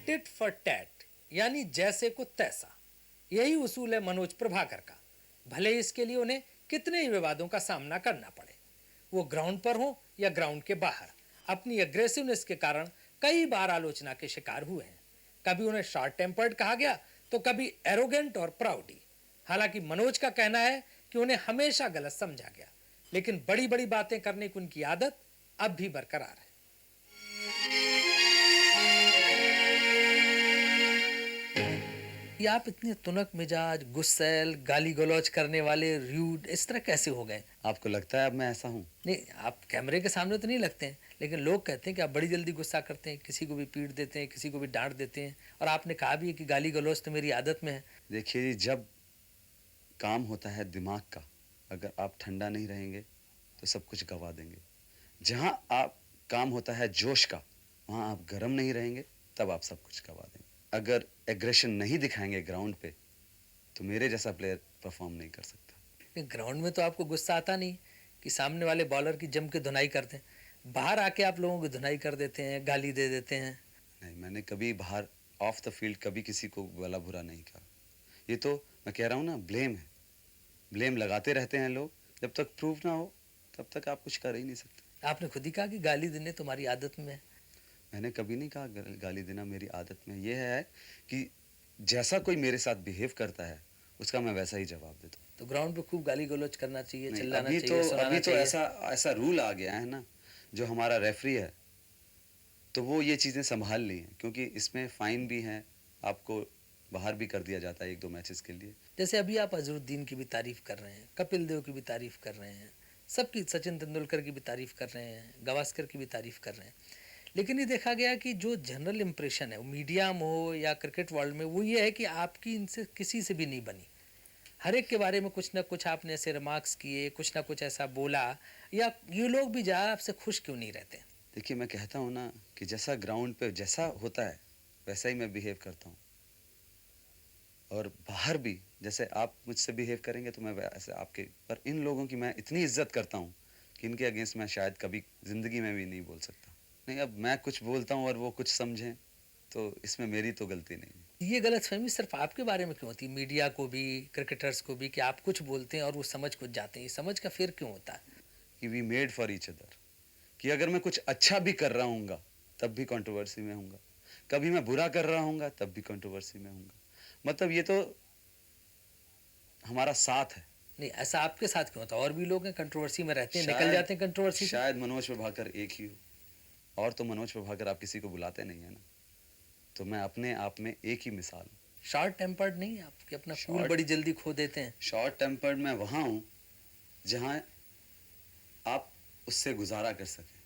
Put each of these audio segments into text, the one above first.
Tit for tat, यानी जैसे को तैसा। यही उसूल है मनोज प्रभाकर का, भले इसके लिए उन्हें कितने ही विवादों का सामना करना पड़े। वो ग्राउंड पर हो या ग्राउंड के बाहर, अपनी अग्रेसिवनेस के कारण कई बार आलोचना के शिकार हुए हैं। कभी उन्हें शॉर्ट टेम्पर्ड कहा गया तो कभी एरोगेंट और प्राउडी। हालांकि मनोज का कहना है कि उन्हें हमेशा गलत समझा गया, लेकिन बड़ी बड़ी बातें करने की उनकी आदत अब भी बरकरार है। ये आप इतने तुनक मिजाज, गुस्सैल, गाली गलौज करने वाले, रूड, इस तरह कैसे हो गए? आपको लगता है अब मैं ऐसा हूँ? नहीं, आप कैमरे के सामने तो नहीं लगते हैं, लेकिन लोग कहते हैं कि आप बड़ी जल्दी गुस्सा करते हैं, किसी को भी पीट देते हैं, किसी को भी डांट देते हैं, और आपने कहा भी है कि गाली गलौज तो मेरी आदत में है। देखिए जी, जब काम होता है दिमाग का, अगर आप ठंडा नहीं रहेंगे तो सब कुछ गवा देंगे। जहाँ आप काम होता है जोश का, वहाँ आप गर्म नहीं रहेंगे, तब आप सब कुछ गवा देंगे। अगर एग्रेशन नहीं दिखाएंगे ग्राउंड पे, तो मेरे जैसा प्लेयर परफॉर्म नहीं कर सकता। ग्राउंड में तो आपको गुस्सा आता नहीं कि सामने वाले बॉलर की जम के धुनाई करते हैं, बाहर आके आप लोगों की धुनाई कर देते हैं, गाली दे देते हैं। नहीं, मैंने कभी बाहर ऑफ द फील्ड कभी किसी को भला बुरा नहीं कहा। ये तो मैं कह रहा हूँ ना, ब्लेम है। ब्लेम लगाते रहते हैं लोग, जब तक प्रूव ना हो तब तक आप कुछ कर ही नहीं सकते। आपने खुद ही कहा कि गाली देने तुम्हारी आदत में है। मैंने कभी नहीं कहा गाली देना मेरी आदत में। यह है कि जैसा कोई मेरे साथ बिहेव करता है उसका मैं वैसा ही जवाब देता हूँ। तो ग्राउंड पे खूब गाली गलौज करना चाहिए, नहीं, चिल्लाना अभी चाहिए, अभी तो चाहिए। ऐसा रूल आ गया है ना, जो हमारा रेफरी है तो वो ये चीज़ें संभाल ली हैं, क्योंकि इसमें फाइन भी है, आपको बाहर भी कर दिया जाता है 1-2 मैचेस के लिए। जैसे अभी आप अजरुद्दीन की भी तारीफ कर रहे हैं, कपिल देव की भी तारीफ कर रहे हैं, सबकी, सचिन तेंदुलकर की भी तारीफ कर रहे हैं, गावस्कर की भी तारीफ कर रहे हैं, लेकिन ये देखा गया कि जो जनरल इंप्रेशन है, वो मीडिया में हो या क्रिकेट वर्ल्ड में, वो ये है कि आपकी इनसे किसी से भी नहीं बनी। हर एक के बारे में कुछ ना कुछ आपने ऐसे रिमार्क्स किए, कुछ ना कुछ ऐसा बोला, या ये लोग भी ज़्यादा आपसे खुश क्यों नहीं रहते? देखिए, मैं कहता हूँ ना कि जैसा ग्राउंड पे जैसा होता है वैसा ही मैं बिहेव करता हूँ, और बाहर भी जैसे आप मुझसे बिहेव करेंगे तो मैं वैसे आपके। पर इन लोगों की मैं इतनी इज्जत करता हूँ कि इनके अगेंस्ट मैं शायद कभी ज़िंदगी में भी नहीं बोल सकता। नहीं, अब मैं कुछ बोलता हूँ और वो कुछ समझें, तो इसमें मेरी तो गलती नहीं है। ये गलतफहमी सिर्फ आपके बारे में क्यों होती है, मीडिया को भी, क्रिकेटर्स को भी, कि आप कुछ बोलते हैं और वो समझ कुछ जाते हैं? ये समझ का फिर क्यों होता है? कि we made for each other, कि अगर मैं कुछ अच्छा भी कर रहा हूँगा तब भी कंट्रोवर्सी में हूँगा, कभी मैं बुरा कर रहा हूँगा तब भी कंट्रोवर्सी में हूँगा। मतलब ये तो हमारा साथ है। नहीं, ऐसा आपके साथ क्यों होता है? और भी लोग हैं कंट्रोवर्सी में रहते हैं, निकल शायद जाते हैं कंट्रोवर्सी से। शायद मनोज प्रभाकर एक ही हो, और तो मनोज प्रभाकर आप किसी को बुलाते नहीं है ना, तो मैं अपने आप में एक ही मिसाल हूँ। शॉर्ट टेम्पर्ड नहीं है आप, कि अपना कूल बड़ी जल्दी खो देते हैं? शॉर्ट टेम्पर्ड मैं वहाँ हूँ जहाँ आप उससे गुजारा कर सकें,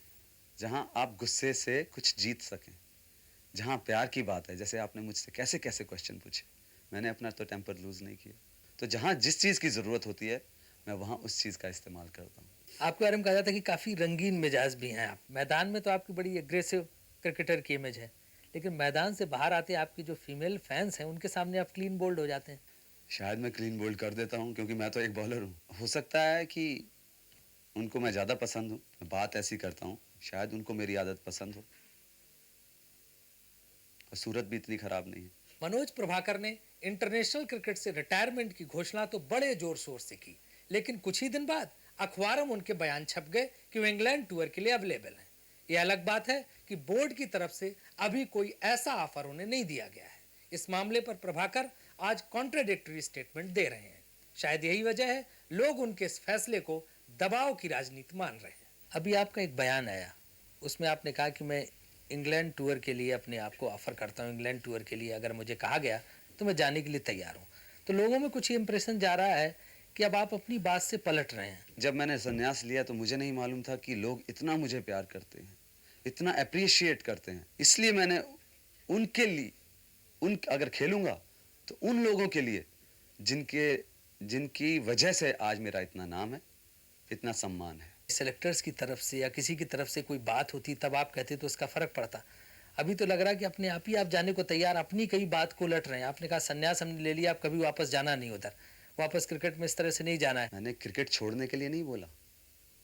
जहाँ आप गुस्से से कुछ जीत सकें, जहाँ प्यार की बात है। जैसे आपने मुझसे कैसे कैसे क्वेश्चन पूछे, मैंने अपना तो टेम्पर लूज नहीं किया। तो जहाँ जिस चीज़ की ज़रूरत होती है मैं वहाँ उस चीज़ का इस्तेमाल करता हूँ। आपके बारे में कहा जाता है कि काफ़ी रंगीन मिजाज भी हैं आप। मैदान में तो आपकी बड़ी एग्रेसिव क्रिकेटर की इमेज है, लेकिन मैदान से बाहर आते आपकी जो फीमेल फैंस हैं उनके सामने आप क्लीन बोल्ड हो जाते हैं। शायद मैं क्लीन बोल्ड कर देता हूँ क्योंकि मैं तो एक बॉलर हूँ। हो सकता है कि उनको मैं ज़्यादा पसंद हूँ, मैं बात ऐसी करता हूँ, शायद उनको मेरी आदत पसंद हो, और सूरत भी इतनी ख़राब नहीं है। मनोज प्रभाकर ने इंटरनेशनल क्रिकेट से रिटायरमेंट की घोषणा तो बड़े जोर शोर से की, लेकिन कुछ ही दिन बाद अखबारों में उनके बयान छप गए कि वो इंग्लैंड टूर के लिए अवेलेबल हैं। यह अलग बात है कि बोर्ड की तरफ से अभी कोई ऐसा ऑफर उन्हें नहीं दिया गया है। इस मामले पर प्रभाकर आज कॉन्ट्राडिक्टरी स्टेटमेंट दे रहे हैं। शायद यही वजह है लोग उनके इस फैसले को दबाव की राजनीति मान रहे हैं। अभी आपका एक बयान आया, उसमें आपने कहा कि मैं इंग्लैंड टूर के लिए अपने आप को ऑफर करता हूँ, इंग्लैंड टूर के लिए अगर मुझे कहा गया तो मैं जाने के लिए तैयार हूँ। तो लोगों में कुछ ये इंप्रेशन जा रहा है कि अब आप अपनी बात से पलट रहे हैं। जब मैंने संन्यास लिया तो मुझे नहीं मालूम था कि लोग इतना मुझे प्यार करते हैं, इतना अप्रिशिएट करते हैं। इसलिए मैंने उनके लिए अगर खेलूंगा तो उन लोगों के लिए जिनकी वजह से आज मेरा इतना नाम है, इतना सम्मान है। सेलेक्टर्स की तरफ से या किसी की तरफ से कोई बात होती तब आप कहते तो इसका फर्क पड़ता। अभी तो लग रहा है कि अपने आप ही आप जाने को तैयार, अपनी कई बात को उलट रहे हैं। आपने कहा संन्यास हमने ले लिया, अब कभी वापस जाना नहीं, उधर वापस क्रिकेट में इस तरह से नहीं जाना है। मैंने क्रिकेट छोड़ने के लिए नहीं बोला,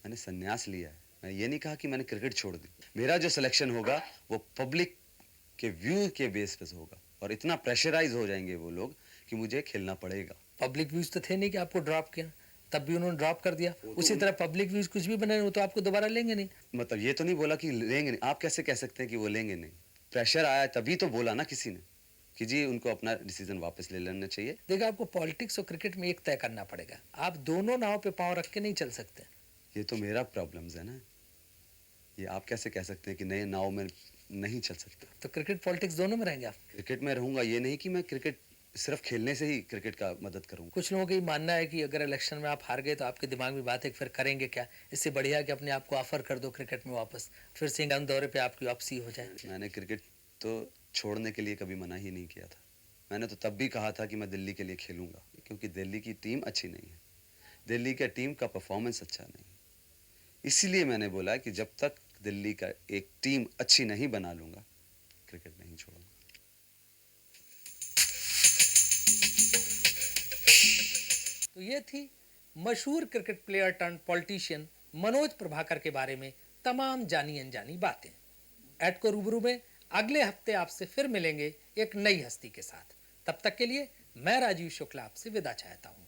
मैंने संन्यास लिया है। मैं ये नहीं कहा कि मैंने क्रिकेट छोड़ दी। मेरा जो सिलेक्शन होगा वो पब्लिक कि व्यू के बेस पे होगा और इतना प्रेशराइज हो जाएंगे वो लोग कि मुझे खेलना पड़ेगा। पब्लिक व्यूज तो थे नहीं कि आपको ड्रॉप किया, तब भी उन्होंने ड्रॉप कर दिया। वो तो उसी तरह पब्लिक व्यूज कुछ भी बने वो तो आपको दोबारा लेंगे नहीं। मतलब ये तो नहीं बोला कि लेंगे नहीं। आप कैसे कह सकते हैं कि वो लेंगे नहीं? प्रेशर आया तभी तो बोला ना किसी ने कि जी उनको अपना डिसीजन वापस ले लेना चाहिए। देखा, आपको पॉलिटिक्स और क्रिकेट में एक तय करना पड़ेगा, आप दोनों नाव पे पांव रख के नहीं चल सकते। ये तो मेरा प्रॉब्लम्स है ना। ये आप कैसे कह सकते हैं कि नए नाव में नहीं चल सकता? तो क्रिकेट पॉलिटिक्स दोनों में रहेंगे आप। क्रिकेट में रहूंगा, ये नहीं कि मैं क्रिकेट सिर्फ खेलने से ही क्रिकेट का मदद करूंगा। कुछ लोगों का ये मानना है कि अगर इलेक्शन में आप हार गए तो आपके दिमाग में बात है कि फिर करेंगे क्या, इससे बढ़िया कि अपने आप को ऑफर कर दो क्रिकेट में वापस, फिर से इंग्लैंड दौरे पे आपकी वापसी हो जाए। मैंने क्रिकेट तो छोड़ने के लिए कभी मना ही नहीं किया था। मैंने तो तब भी कहा था कि मैं दिल्ली के लिए खेलूंगा, क्योंकि दिल्ली की टीम अच्छी नहीं है, दिल्ली का टीम का परफॉर्मेंस अच्छा नहीं है। इसीलिए मैंने बोला कि जब तक दिल्ली का एक टीम अच्छी नहीं बना लूंगा, क्रिकेट नहीं छोड़ूंगा। तो ये थी मशहूर cricket player turn politician Manoj Prabhakar के बारे में तमाम जानी अनजानी बातें। ऐड को रूबरू में अगले हफ्ते आपसे फिर मिलेंगे एक नई हस्ती के साथ। तब तक के लिए मैं राजीव शुक्ला आपसे विदा चाहता हूँ।